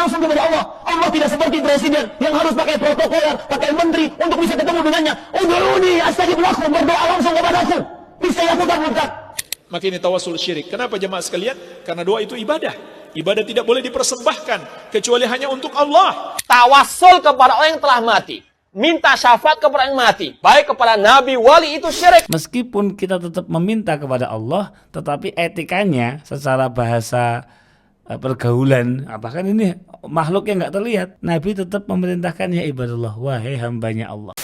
langsung kepada Allah. Allah tidak seperti presiden yang harus pakai protokoler, pakai menteri untuk bisa ketemu dengannya. Ud'uni astajib lakum, berdoa langsung kepadaku. Bisa ya putar-putar. Maka ini tawasul syirik. Kenapa jemaah sekalian? Karena doa itu ibadah. Ibadah tidak boleh dipersembahkan kecuali hanya untuk Allah. Tawasul kepada orang yang telah mati, minta syafaat kepada yang mati, baik kepada nabi, wali, itu syirik. Meskipun kita tetap meminta kepada Allah, tetapi etikanya secara bahasa pergaulan, bahkan ini makhluk yang nggak terlihat, Nabi tetap memerintahkan, ya ibadallah, wahai hambanya Allah.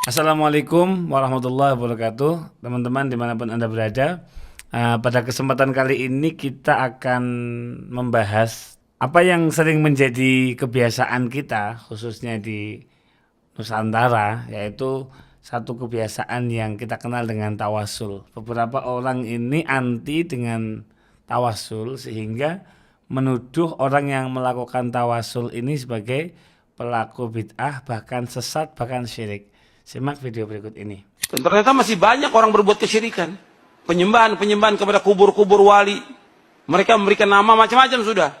Assalamualaikum warahmatullahi wabarakatuh. Teman-teman dimanapun Anda berada, pada kesempatan kali ini kita akan membahas apa yang sering menjadi kebiasaan kita, khususnya di Nusantara, yaitu satu kebiasaan yang kita kenal dengan tawasul. Beberapa orang ini anti dengan tawasul, sehingga menuduh orang yang melakukan tawasul ini sebagai pelaku bid'ah, bahkan sesat, bahkan syirik. Simak video berikut ini. Dan ternyata masih banyak orang berbuat kesyirikan. Penyembahan kepada kubur-kubur wali. Mereka memberikan nama macam-macam sudah.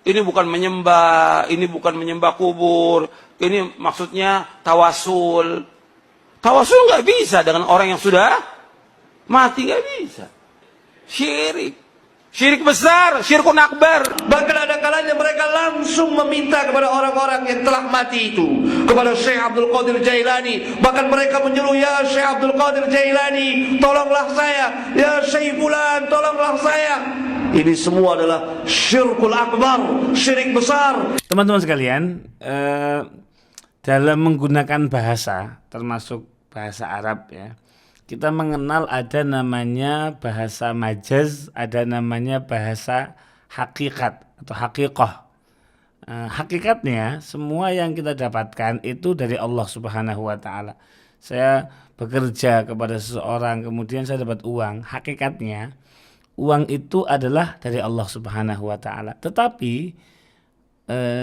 Ini bukan menyembah kubur. Ini maksudnya tawasul. Tawasul nggak bisa dengan orang yang sudah mati, nggak bisa. Syirik. Syirik besar, syirkun akbar. Bahkan ada kalanya mereka langsung meminta kepada orang-orang yang telah mati itu, kepada Syekh Abdul Qadir Jailani. Bahkan mereka menyuruh, ya Syekh Abdul Qadir Jailani, tolonglah saya. Ya Syekh Fulan, tolonglah saya. Ini semua adalah syirkul akbar, syirik besar. Teman-teman sekalian, dalam menggunakan bahasa, termasuk bahasa Arab ya, kita mengenal ada namanya bahasa majaz, ada namanya bahasa hakikat atau hakikoh. Hakikatnya semua yang kita dapatkan itu dari Allah Subhanahu wa Ta'ala. Saya bekerja kepada seseorang, kemudian saya dapat uang. Hakikatnya uang itu adalah dari Allah Subhanahu wa Ta'ala. Tetapi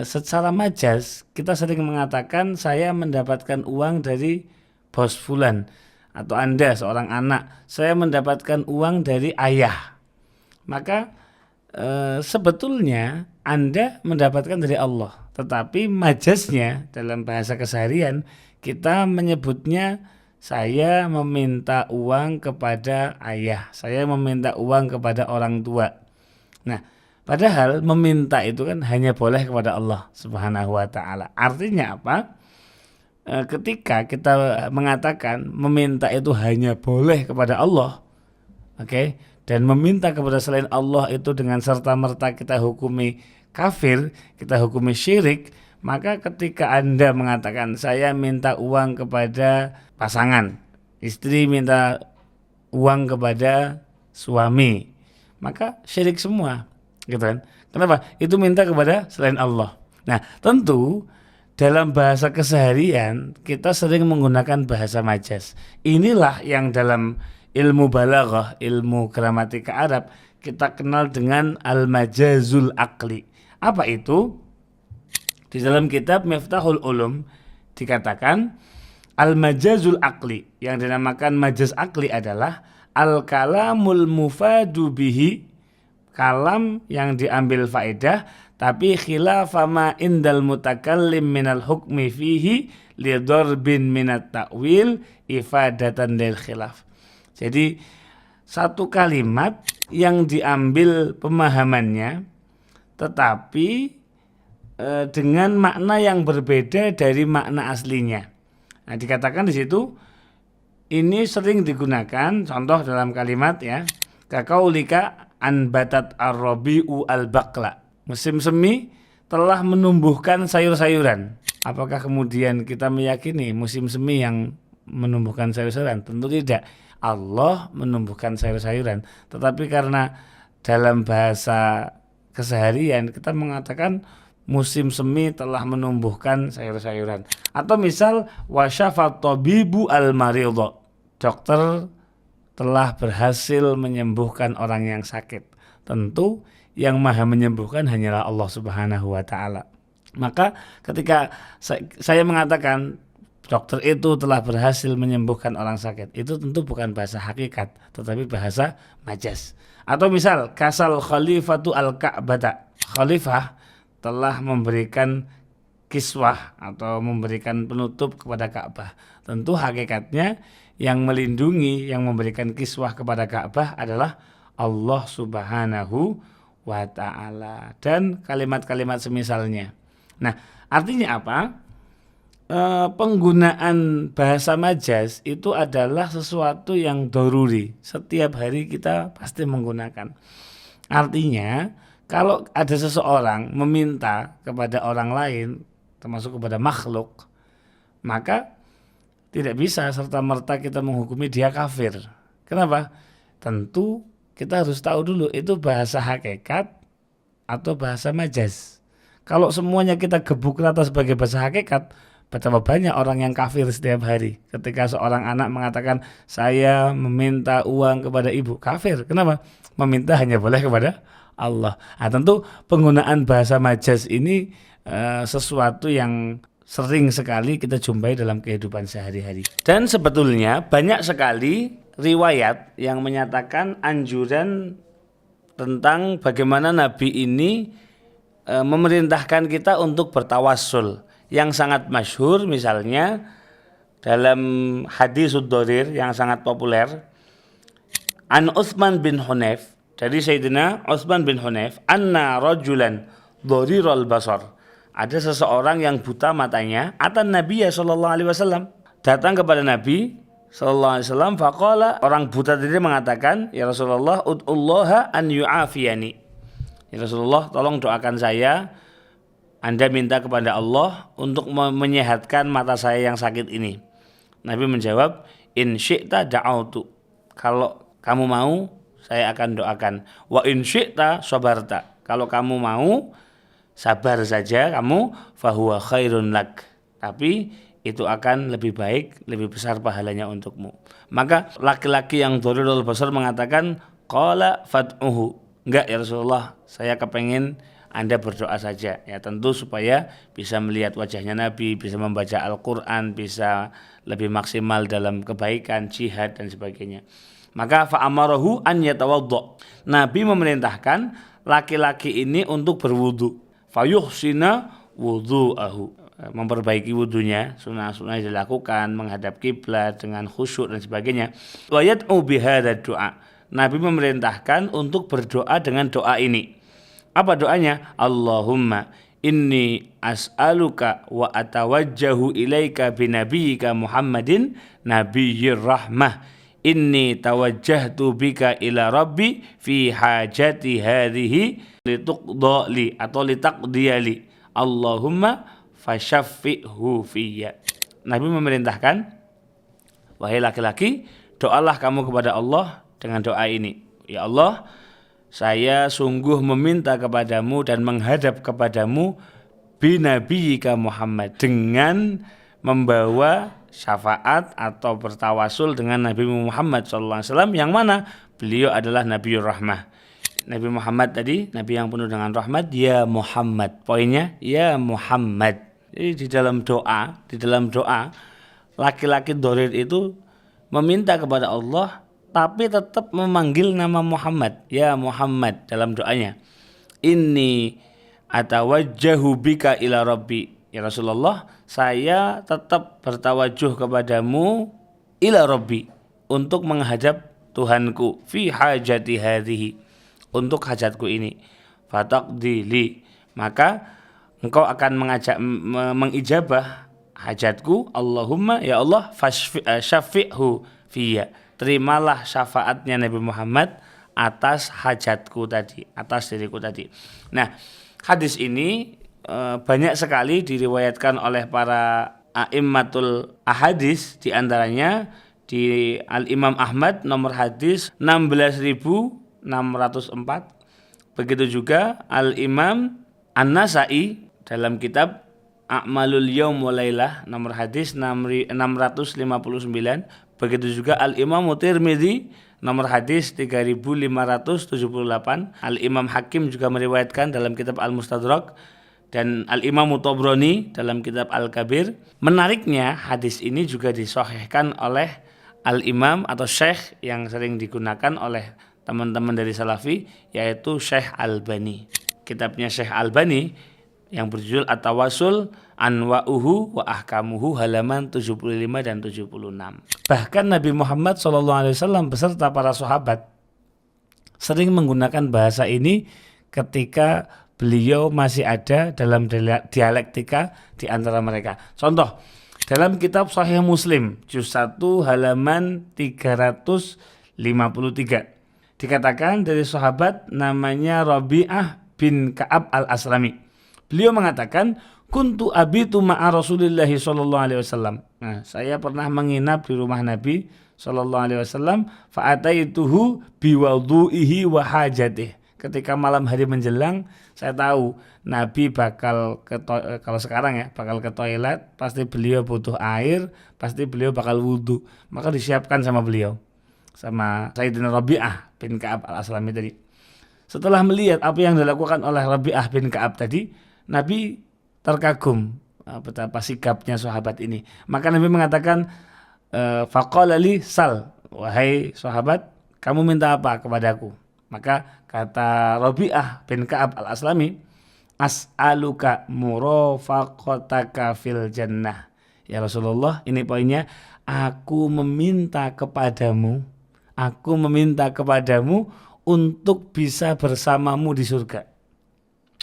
secara majaz kita sering mengatakan saya mendapatkan uang dari bos fulan, atau Anda seorang anak, saya mendapatkan uang dari ayah. Maka sebetulnya Anda mendapatkan dari Allah, tetapi majaznya dalam bahasa keseharian kita menyebutnya saya meminta uang kepada ayah, saya meminta uang kepada orang tua. Nah, padahal meminta itu kan hanya boleh kepada Allah Subhanahu wa Ta'ala. Artinya apa? Ketika kita mengatakan meminta itu hanya boleh kepada Allah, oke, dan meminta kepada selain Allah itu dengan serta-merta kita hukumi kafir, kita hukumi syirik, maka ketika Anda mengatakan saya minta uang kepada pasangan, istri minta uang kepada suami, maka syirik semua, gitu kan? Kenapa? Itu minta kepada selain Allah. Nah, tentu dalam bahasa keseharian kita sering menggunakan bahasa majaz. Inilah yang dalam ilmu balaghah, ilmu gramatika Arab kita kenal dengan al-majazul aqli. Apa itu? Di dalam kitab Miftahul Ulum dikatakan al-majazul aqli, yang dinamakan majaz aqli adalah al-kalamul mufadu bihi, kalam yang diambil faedah tapi khilafama indal mutakallim minal hukmi fihi lidarbin minat ta'wil ifadatan lil khilaf. Jadi satu kalimat yang diambil pemahamannya tetapi dengan makna yang berbeda dari makna aslinya. Nah, dikatakan di situ ini sering digunakan, contoh dalam kalimat ya, kaqaulika anbatat ar-rabi'u al-baqla. Musim semi telah menumbuhkan sayur-sayuran. Apakah kemudian kita meyakini musim semi yang menumbuhkan sayur-sayuran? Tentu tidak. Allah menumbuhkan sayur-sayuran. Tetapi karena dalam bahasa keseharian kita mengatakan musim semi telah menumbuhkan sayur-sayuran. Atau misal wasyafat tabibu al-maridha, dokter telah berhasil menyembuhkan orang yang sakit. Tentu yang maha menyembuhkan hanyalah Allah Subhanahu wa Ta'ala. Maka ketika saya mengatakan dokter itu telah berhasil menyembuhkan orang sakit, itu tentu bukan bahasa hakikat, tetapi bahasa majaz. Atau misal kasal khalifatu al-ka'bata, khalifah telah memberikan kiswah atau memberikan penutup kepada Ka'bah. Tentu hakikatnya yang melindungi, yang memberikan kiswah kepada Ka'bah adalah Allah Subhanahu wa ta'ala dan kalimat-kalimat semisalnya. Nah, artinya apa? Penggunaan bahasa majaz itu adalah sesuatu yang doruri. Setiap hari kita pasti menggunakan. Artinya, kalau ada seseorang meminta kepada orang lain, termasuk kepada makhluk, maka tidak bisa serta-merta kita menghukumi dia kafir. Kenapa? Tentu kita harus tahu dulu itu bahasa hakikat atau bahasa majaz. Kalau semuanya kita gebuk rata sebagai bahasa hakikat, betapa banyak orang yang kafir setiap hari. Ketika seorang anak mengatakan, saya meminta uang kepada ibu, kafir. Kenapa? Meminta hanya boleh kepada Allah. Nah, tentu penggunaan bahasa majaz ini sesuatu yang sering sekali kita jumpai dalam kehidupan sehari-hari. Dan sebetulnya banyak sekali riwayat yang menyatakan anjuran tentang bagaimana Nabi ini memerintahkan kita untuk bertawassul. Yang sangat masyhur misalnya dalam hadis Ad-Darir yang sangat populer, an Utsman bin Hunayf, dari Sayyidina Utsman bin Hunayf, anna rajulan dhariral basar, ada seseorang yang buta matanya, atan Nabiya sallallahu alaihi wasallam, datang kepada Nabi sallallahu alaihi wasallam, faqala, orang buta tadi mengatakan, ya Rasulullah, ud'ullaha an yu'afiyani, ya Rasulullah, tolong doakan saya, Anda minta kepada Allah untuk menyehatkan mata saya yang sakit ini. Nabi menjawab, in syi'ta da'autu, kalau kamu mau saya akan doakan, wa in syi'ta sabarta, kalau kamu mau sabar saja kamu, fahuwa khairun lak, tapi itu akan lebih baik, lebih besar pahalanya untukmu. Maka laki-laki yang dharirul basar mengatakan, qala fad'uhu, enggak ya Rasulullah, saya kepengen Anda berdoa saja, ya tentu supaya bisa melihat wajahnya Nabi, bisa membaca Al-Quran, bisa lebih maksimal dalam kebaikan, jihad dan sebagainya. Maka fa'amarahu an yatawaddo, Nabi memerintahkan laki-laki ini untuk berwudu, fayuhsina wudu'ahu, memperbaiki wudunya, sunnah-sunnah dilakukan, menghadap kiblat dengan khusyuk dan sebagainya. Wa yad'u bihadza du'a, Nabi memerintahkan untuk berdoa dengan doa ini. Apa doanya? Allahumma inni as'aluka wa atawajjahu ilaika binabiyyika Muhammadin nabiyyir rahmah, inni tawajjahtu bika ila rabbi fi hajati hadhihi lituqda li atau litaqdiya li, Allahumma fashaffi'hu fiyya. Nabi memerintahkan, wahai laki-laki, doalah kamu kepada Allah dengan doa ini. Ya Allah, saya sungguh meminta kepadamu dan menghadap kepadamu binabiyyika Muhammad, dengan membawa syafaat atau bertawasul dengan Nabi Muhammad SAW, yang mana beliau adalah Nabiur Rahmah. Nabi Muhammad tadi, Nabi yang penuh dengan rahmat, ya Muhammad. Poinnya, ya Muhammad. Jadi di dalam doa, laki-laki dharir itu meminta kepada Allah, tapi tetap memanggil nama Muhammad, ya Muhammad dalam doanya. Inni atawajjahu bika ila rabbi, ya Rasulullah, saya tetap bertawajuh kepadamu ila rabbi, untuk menghadap Tuhanku, fi hajati hadhihi, untuk hajatku ini, fataqdili, maka engkau akan mengijabah hajatku, Allahumma ya Allah syafi'hu fiyya, terimalah syafaatnya Nabi Muhammad atas hajatku tadi, atas diriku tadi. Nah, hadis ini banyak sekali diriwayatkan oleh para a'immatul ahadis, di antaranya di Al-Imam Ahmad nomor hadis 16.604, begitu juga Al-Imam An-Nasai dalam kitab A'malul Yaum wa Lailah nomor hadis 659, begitu juga Al-Imam Tirmidzi nomor hadis 3578, Al-Imam Hakim juga meriwayatkan dalam kitab Al-Mustadrak, dan Al-Imam Tabrani dalam kitab Al-Kabir. Menariknya, hadis ini juga disahihkan oleh Al-Imam atau Syekh yang sering digunakan oleh teman-teman dari Salafi, yaitu Syekh Albani. Kitabnya Syekh Albani yang berjudul At-Tawassul Anwa'uhu wa Ahkamuhu halaman 75 dan 76. Bahkan Nabi Muhammad SAW beserta para sahabat sering menggunakan bahasa ini ketika beliau masih ada dalam dialektika di antara mereka. Contoh, dalam kitab Sahih Muslim juz 1 halaman 353 dikatakan dari sahabat namanya Rabi'ah bin Ka'ab al-Aslami. Beliau mengatakan, kuntu abitu ma'a Rasulillahi sallallahu alaihi wasallam. Nah, saya pernah menginap di rumah Nabi sallallahu alaihi wasallam, fa ataituhu biwudu'ihi wa hajatihi. Ketika malam hari menjelang, saya tahu Nabi bakal kalau sekarang ya, bakal ke toilet, pasti beliau butuh air, pasti beliau bakal wudu. Maka disiapkan sama beliau, sama Sayyidina Rabi'ah bin Ka'ab al-Aslami tadi. Setelah melihat apa yang dilakukan oleh Rabi'ah bin Ka'ab tadi, Nabi terkagum betapa sikapnya sahabat ini. Maka Nabi mengatakan, faqala li sal, wahai sahabat, kamu minta apa kepadaku? Maka kata Rabi'ah bin Ka'ab al-Aslami, as'aluka murafaqataka fil jannah. Ya Rasulullah, ini poinnya, aku meminta kepadamu untuk bisa bersamamu di surga.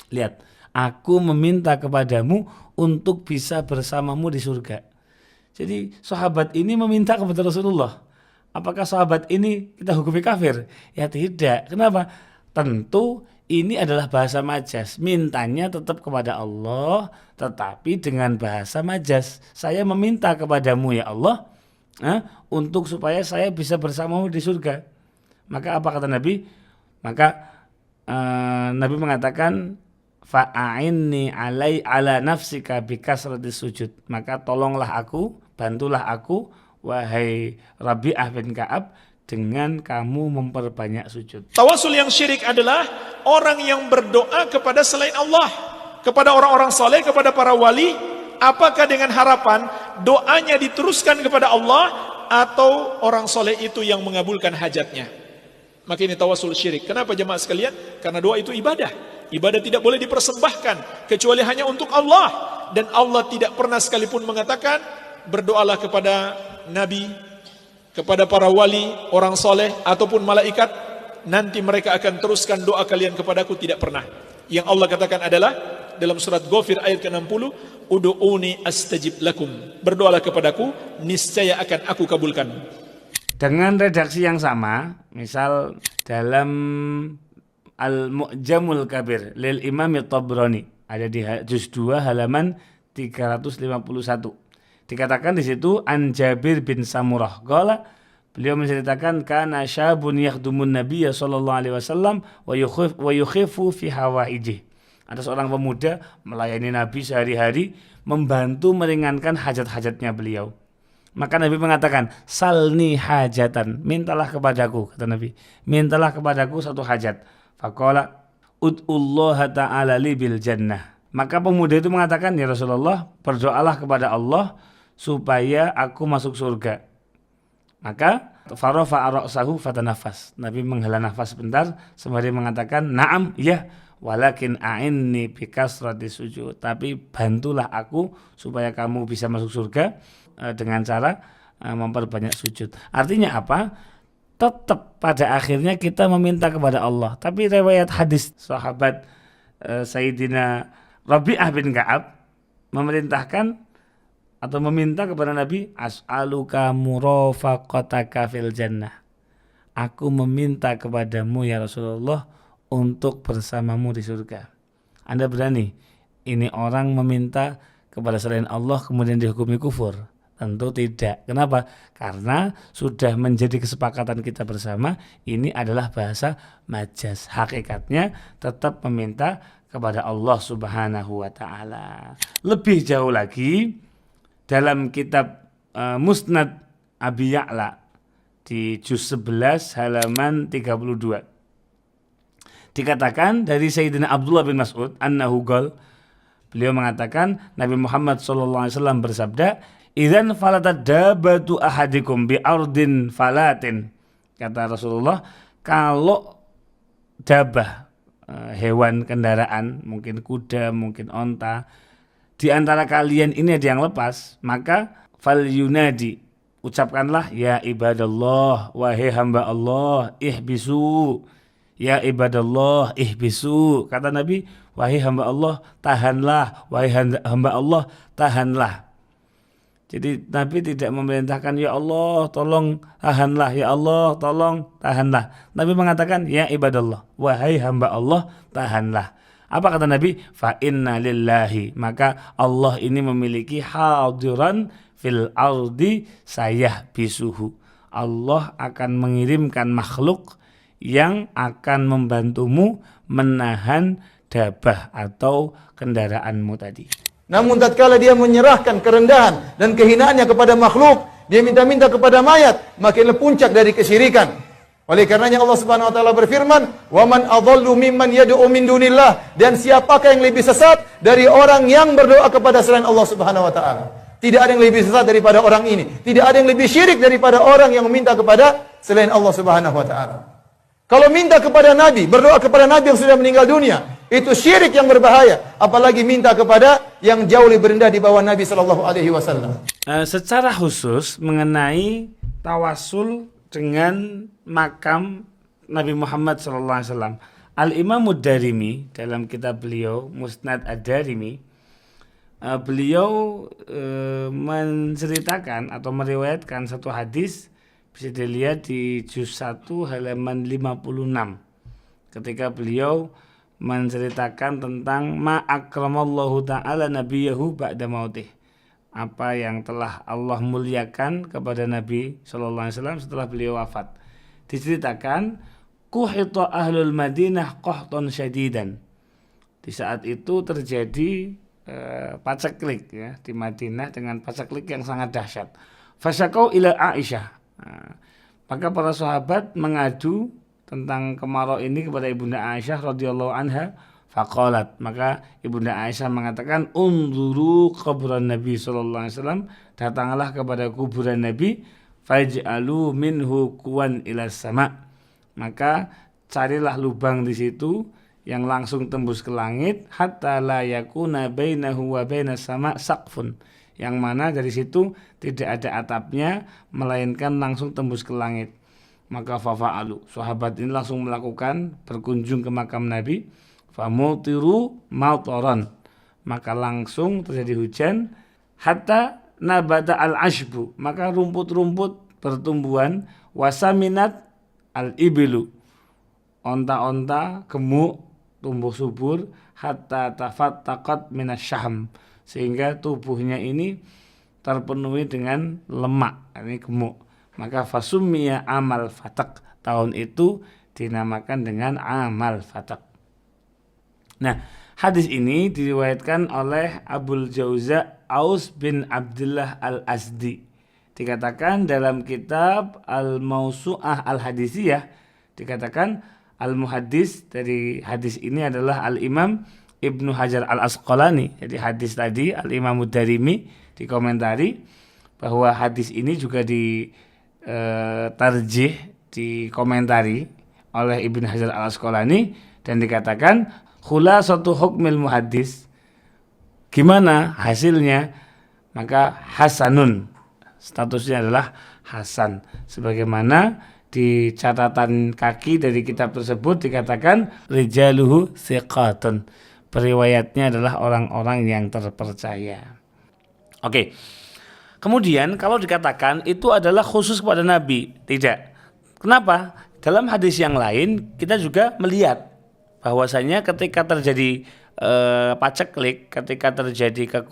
Lihat, aku meminta kepadamu untuk bisa bersamamu di surga. Jadi sahabat ini meminta kepada Rasulullah. Apakah sahabat ini kita hukumi kafir? Ya tidak. Kenapa? Tentu ini adalah bahasa majas. Mintanya tetap kepada Allah, tetapi dengan bahasa majas. Saya meminta kepadamu ya Allah, untuk supaya saya bisa bersamamu di surga. Maka apa kata Nabi? Maka Nabi mengatakan, fa'ainni ala nafsika bikasrati sujud. Maka tolonglah aku, bantulah aku, wahai Rabi'ah bin Ka'ab, dengan kamu memperbanyak sujud. Tawasul yang syirik adalah orang yang berdoa kepada selain Allah, kepada orang-orang saleh, kepada para wali, apakah dengan harapan doanya diteruskan kepada Allah atau orang saleh itu yang mengabulkan hajatnya. Maka ini tawasul syirik. Kenapa jemaah sekalian? Karena doa itu ibadah. Ibadah tidak boleh dipersembahkan kecuali hanya untuk Allah. Dan Allah tidak pernah sekalipun mengatakan berdoalah kepada Nabi, kepada para wali, orang soleh ataupun malaikat, nanti mereka akan teruskan doa kalian kepadaku. Tidak pernah. Yang Allah katakan adalah dalam surat Ghafir ayat ke-60, ud'uni astajib lakum. Berdoalah kepadaku, niscaya akan aku kabulkan. Dengan redaksi yang sama, misal dalam Al-Mu'jamul Kabir lil Imam Tabrani, ada di juz 2 halaman 351. Dikatakan di situ an Jabir bin Samurah qala, beliau menceritakan kana syabun yakhdumun nabiyya sallallahu alaihi wasallam wa yukhifu fi hawaiji. Ada seorang pemuda melayani Nabi sehari-hari, membantu meringankan hajat-hajatnya beliau. Maka Nabi mengatakan, salni hajatan, mintalah kepadaku, kata Nabi, mintalah kepadaku satu hajat. Faqala ud'ullaha ta'ala li bil jannah. Maka pemuda itu mengatakan, ya Rasulullah, berdoalah kepada Allah supaya aku masuk surga. Maka farafa'a ra'sahu fatanafas. Nabi menghela nafas sebentar sembari mengatakan, na'am, iya, walakin a'inni bikasrati sujud. Tapi bantulah aku supaya kamu bisa masuk surga dengan cara memperbanyak sujud. Artinya apa? Tetap pada akhirnya kita meminta kepada Allah. Tapi riwayat hadis sahabat Sayyidina Rabi'ah bin Ka'ab memerintahkan atau meminta kepada Nabi, as'aluka murafaqataka fil jannah. Aku meminta kepadamu ya Rasulullah untuk bersamamu di surga. Anda berani? Ini orang meminta kepada selain Allah kemudian dihukumi kufur? Tentu tidak. Kenapa? Karena sudah menjadi kesepakatan kita bersama, ini adalah bahasa majas. Hakikatnya tetap meminta kepada Allah Subhanahu wa ta'ala. Lebih jauh lagi, dalam kitab Musnad Abi Ya'la di juz 11 halaman 32 dikatakan dari Sayyidina Abdullah bin Mas'ud annahu qala, beliau mengatakan Nabi Muhammad SAW bersabda, idzan falatat dabatu ahadikum bi ardin falatin. Kata Rasulullah, kalau dabah hewan kendaraan, mungkin kuda, mungkin onta, di antara kalian ini ada yang lepas, maka fal yunadi, ucapkanlah ya ibadallah, wahai hamba Allah, ihbisu. Ya ibadallah ihbisu. Kata Nabi, wahai hamba Allah, tahanlah. Wahai hamba Allah, tahanlah. Jadi Nabi tidak memerintahkan ya Allah tolong tahanlah, ya Allah tolong tahanlah. Nabi mengatakan ya ibadallah, wahai hamba Allah, tahanlah. Apa kata Nabi? Fa inna lillahi, maka Allah ini memiliki hadiran fil ardi sayah bisuhu. Allah akan mengirimkan makhluk yang akan membantumu menahan dabah atau kendaraanmu tadi. Namun tatkala dia menyerahkan kerendahan dan kehinaannya kepada makhluk, dia minta-minta kepada mayat, makinlah puncak dari kesyirikan. Oleh karenanya Allah Subhanahu wa taala berfirman, "Wa man adhallu mimman yad'u min dunillah." Dan siapakah yang lebih sesat dari orang yang berdoa kepada selain Allah Subhanahu wa taala? Tidak ada yang lebih sesat daripada orang ini. Tidak ada yang lebih syirik daripada orang yang meminta kepada selain Allah Subhanahu wa taala. Kalau minta kepada Nabi, berdoa kepada Nabi yang sudah meninggal dunia, itu syirik yang berbahaya. Apalagi minta kepada yang jauh lebih rendah di bawah Nabi sallallahu alaihi wasallam. Secara khusus mengenai tawasul dengan makam Nabi Muhammad sallallahu alaihi wasallam, Al-Imam Ad-Darimi dalam kitab beliau Musnad Ad-Darimi, beliau menceritakan atau meriwayatkan satu hadis, bisa dilihat di juz 1 halaman 56, ketika beliau menceritakan tentang ma akramallahu ta'ala nabiyahu ba'da mautih, apa yang telah Allah muliakan kepada Nabi sallallahu alaihi wasallam setelah beliau wafat. Diceritakan kuhita ahlul Madinah qahtan syadidan. Di saat itu terjadi paceklik ya di Madinah dengan paceklik yang sangat dahsyat. Fasyakau ila Aisyah. Maka para sahabat mengadu tentang kemarau ini kepada Ibunda Aisyah radhiyallahu anha. Faqalat, maka Ibunda Aisyah mengatakan, unzuru kuburan Nabi sallallahu alaihi wasallam, datanglah kepada kuburan Nabi, faj'alu minhu kuwan ila sama, maka carilah lubang di situ yang langsung tembus ke langit, hatta la yakuna bainahu wa bainas sama saqfun, yang mana dari situ tidak ada atapnya melainkan langsung tembus ke langit. Maka fafa'alu, sahabat ini langsung melakukan berkunjung ke makam Nabi, famutiru mautoran, maka langsung terjadi hujan, hatta nabata al-ashbu, maka rumput-rumput bertumbuhan, wasaminat al-ibilu, onta-onta gemuk tumbuh subur, hatta tafattaqat minasyaham, sehingga tubuhnya ini terpenuhi dengan lemak, ini gemuk. Maka fasummiya amal fatak, tahun itu dinamakan dengan amal fatak. Nah, hadis ini diriwayatkan oleh Abul Jauza Aus bin Abdullah Al-Azdi. Dikatakan dalam kitab Al-Mausu'ah Al-Hadisiyah, dikatakan al-muhaddis dari hadis ini adalah Al-Imam Ibnu Hajar Al-Asqalani. Jadi hadis tadi Al-Imam Ad-Darimi dikomentari bahwa hadis ini juga tarjih, dikomentari oleh Ibnu Hajar Al-Asqalani, dan dikatakan khulasatu hukmil muhaddis, gimana hasilnya? Maka hasanun, statusnya adalah hasan, sebagaimana di catatan kaki dari kitab tersebut dikatakan rijaluhu thiqatun, periwayatnya adalah orang-orang yang terpercaya. Oke. Kemudian kalau dikatakan itu adalah khusus kepada Nabi, tidak. Kenapa? Dalam hadis yang lain kita juga melihat bahwasanya ketika terjadi paceklik, ketika terjadi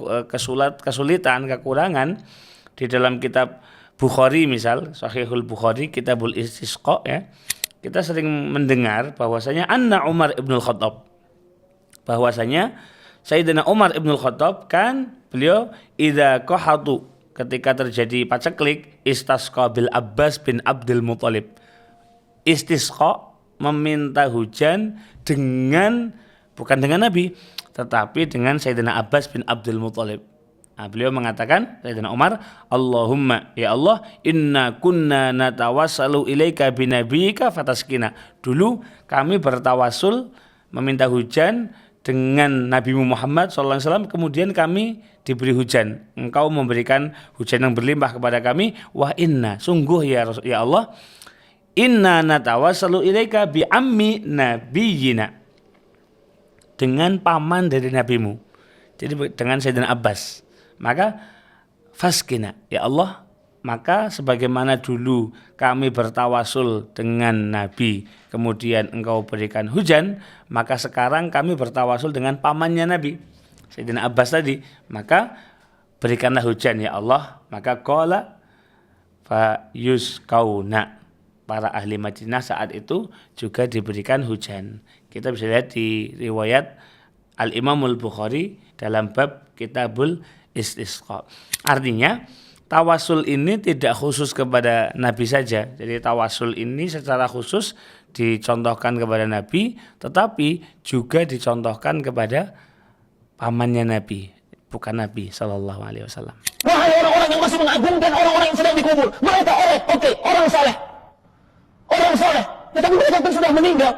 kesulitan, kekurangan, di dalam kitab Bukhari misal, Sahihul Bukhari, Kitabul Istisqa ya, kita sering mendengar bahwasanya anna Umar ibnul Khattab, bahwasanya Sayyidina Umar ibnul Khattab kan beliau idza qahatu, ketika terjadi paceklik, istasqa bil Abbas bin Abdul Muthalib. Istisqa, meminta hujan dengan, bukan dengan Nabi, tetapi dengan Sayyidina Abbas bin Abdul Muthalib. Nah, beliau mengatakan, Sayyidina Umar, Allahumma, ya Allah, inna kunna natawassalu ilaika binabiyyika fataskina. Dulu kami bertawasul meminta hujan dengan Nabi Muhammad SAW, kemudian kami diberi hujan. Engkau memberikan hujan yang berlimpah kepada kami. Wa inna, sungguh ya Allah, inna natawassalu ilaika bi ammi nabiyina, dengan paman dari nabimu, jadi dengan Sayyidina Abbas. Maka faskina, ya Allah, maka sebagaimana dulu kami bertawasul dengan Nabi, kemudian engkau berikan hujan, maka sekarang kami bertawasul dengan pamannya Nabi, Sayyidina Abbas tadi, maka berikanlah hujan ya Allah. Maka qala fa yusqauna, para ahli Madinah saat itu juga diberikan hujan. Kita bisa lihat di riwayat Al-Imamul Bukhari dalam bab Kitabul Istisqa. Artinya tawasul ini tidak khusus kepada Nabi saja. Jadi tawasul ini secara khusus dicontohkan kepada Nabi, tetapi juga dicontohkan kepada pamannya Nabi, bukan Nabi Shallallahu Alaihi Wasallam. Wahai orang-orang yang masih mengagungkan orang-orang yang sedang dikubur, mereka orang saleh, tetapi mereka kan sudah meninggal.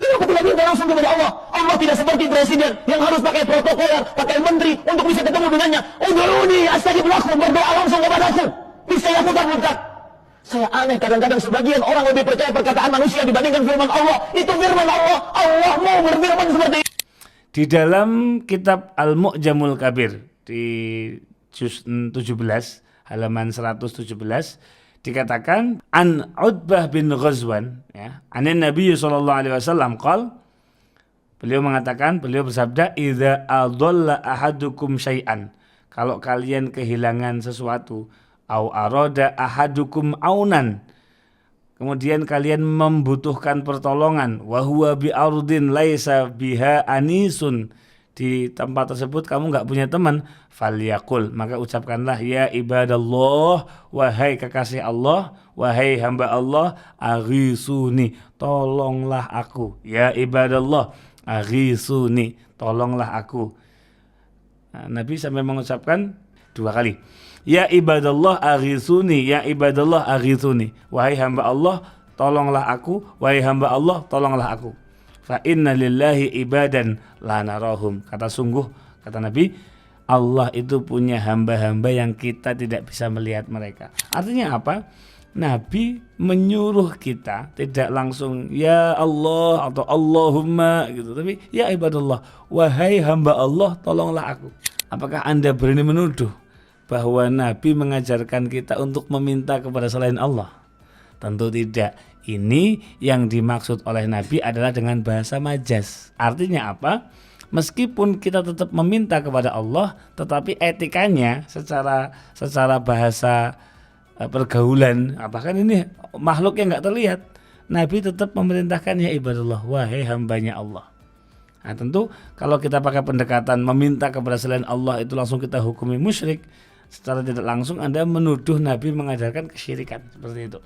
Kenapa tidak minta langsung kepada Allah? Allah tidak seperti presiden yang harus pakai protokoler, pakai menteri untuk bisa ketemu dengannya. Ud'uni astajib lakum, berdoa langsung kepadaku. Bisa ya putar-putar. Saya aneh kadang-kadang sebagian orang lebih percaya perkataan manusia dibandingkan firman Allah. Itu firman Allah. Allah mau berfirman seperti itu. Di dalam kitab Al-Mu'jamul Kabir di juz 17 halaman 117 dikatakan an Utbah bin Ghazwan, ya, anin Nabi sallallahu alaihi wasallam qol, beliau bersabda, idza adalla ahadukum syai'an, kalau kalian kehilangan sesuatu, au arada ahadukum aunan, kemudian kalian membutuhkan pertolongan, wa huwa bi ardin laisa biha anisun, di tempat tersebut kamu enggak punya teman, falyaqul, maka ucapkanlah, ya ibadallah, wahai kekasih Allah, wahai hamba Allah, aghisuni, tolonglah aku, ya ibadallah, aghisuni, tolonglah aku. Nah, Nabi sampai mengucapkan 2 kali, ya ibadallah aghisuni, ya ibadallah aghisuni, wahai hamba Allah, tolonglah aku, wahai hamba Allah, tolonglah aku. Fa inna lillahi ibadan la narahum, kata Nabi, Allah itu punya hamba-hamba yang kita tidak bisa melihat mereka. Artinya apa? Nabi menyuruh kita tidak langsung ya Allah atau Allahumma gitu, tapi ya ibadallah, wahai hamba Allah, tolonglah aku. Apakah Anda berani menuduh bahwa Nabi mengajarkan kita untuk meminta kepada selain Allah? Tentu tidak. Ini yang dimaksud oleh Nabi adalah dengan bahasa majaz. Artinya apa? Meskipun kita tetap meminta kepada Allah, tetapi etikanya secara bahasa pergaulan, bahkan ini makhluk yang nggak terlihat, Nabi tetap memerintahkan ya ibadallah, wahai hambanya Allah. Nah, tentu kalau kita pakai pendekatan meminta kepada selain Allah itu langsung kita hukumi musyrik, secara tidak langsung Anda menuduh Nabi mengajarkan kesyirikan, seperti itu.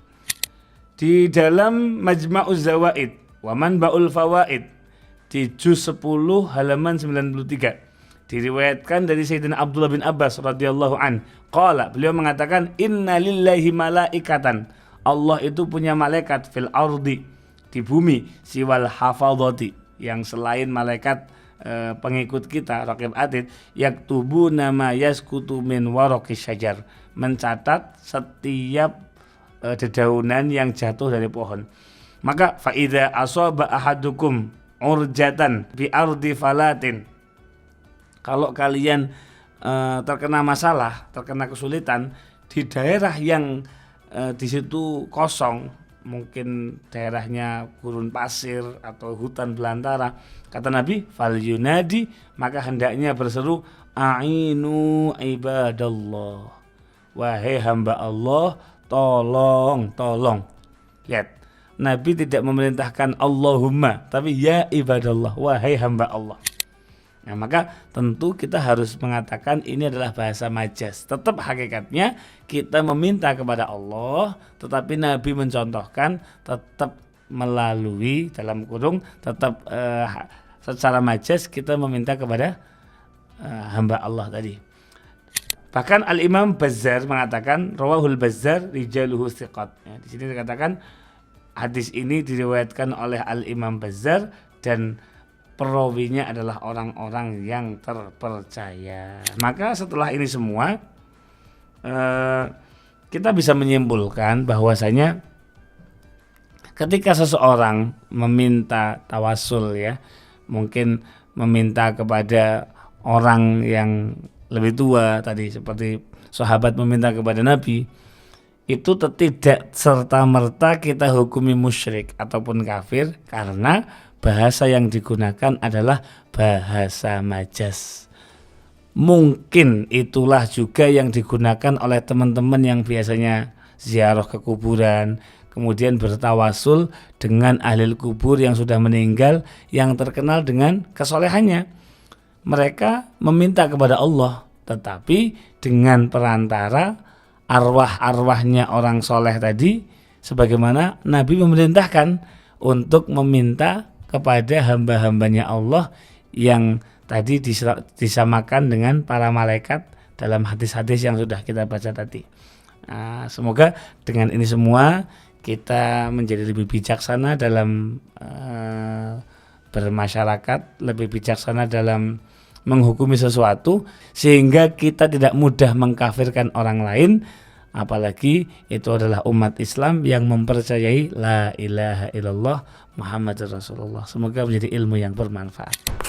Di dalam Majma'uz Zawaid wa Manba'ul Fawaid di juz 10 halaman 93 diriwayatkan dari Sayyidina Abdullah bin Abbas radhiyallahu an, qala, beliau mengatakan, inna lillahi malaikatan, Allah itu punya malaikat fil ardi, di bumi, siwal hafadhati, yang selain malaikat pengikut kita raqib atid, yaktubu nama yaskutu min waraqis syajar, mencatat setiap dedaunan yang jatuh dari pohon. Maka fa idza asaba ahadukum urjatan bi ardi falatin, kalau kalian terkena masalah, terkena kesulitan di daerah yang di situ kosong, mungkin daerahnya gurun pasir atau hutan belantara, kata Nabi, fal yunadi, maka hendaknya berseru, a'inu ibadallah, wahai hamba Allah, tolong. Lihat, Nabi tidak memerintahkan Allahumma, tapi ya ibadallah, wahai hamba Allah. Nah, maka tentu kita harus mengatakan ini adalah bahasa majaz. Tetap hakikatnya kita meminta kepada Allah, tetapi Nabi mencontohkan tetap melalui dalam kurung tetap secara majaz kita meminta kepada hamba Allah tadi. Bahkan Al-Imam Bazzar mengatakan rawahul Bazzar rijaluhu thiqat. Ya, di sini dikatakan hadis ini diriwayatkan oleh Al-Imam Bazzar dan perawinya adalah orang-orang yang terpercaya. Maka setelah ini semua kita bisa menyimpulkan bahwasanya ketika seseorang meminta tawasul, ya, mungkin meminta kepada orang yang lebih tua tadi, seperti sahabat meminta kepada Nabi, itu tidak serta-merta kita hukumi musyrik ataupun kafir, karena bahasa yang digunakan adalah bahasa majas. Mungkin itulah juga yang digunakan oleh teman-teman yang biasanya ziarah ke kuburan, kemudian bertawasul dengan ahli kubur yang sudah meninggal, yang terkenal dengan kesolehannya. Mereka meminta kepada Allah, tetapi dengan perantara arwah-arwahnya orang soleh tadi, sebagaimana Nabi memerintahkan untuk meminta kepada hamba-hambanya Allah yang tadi disamakan dengan para malaikat dalam hadis-hadis yang sudah kita baca tadi. Nah, semoga dengan ini semua kita menjadi lebih bijaksana dalam bermasyarakat, lebih bijaksana dalam menghukumi sesuatu, sehingga kita tidak mudah mengkafirkan orang lain, apalagi itu adalah umat Islam yang mempercayai la ilaha illallah Muhammadur Rasulullah. Semoga menjadi ilmu yang bermanfaat.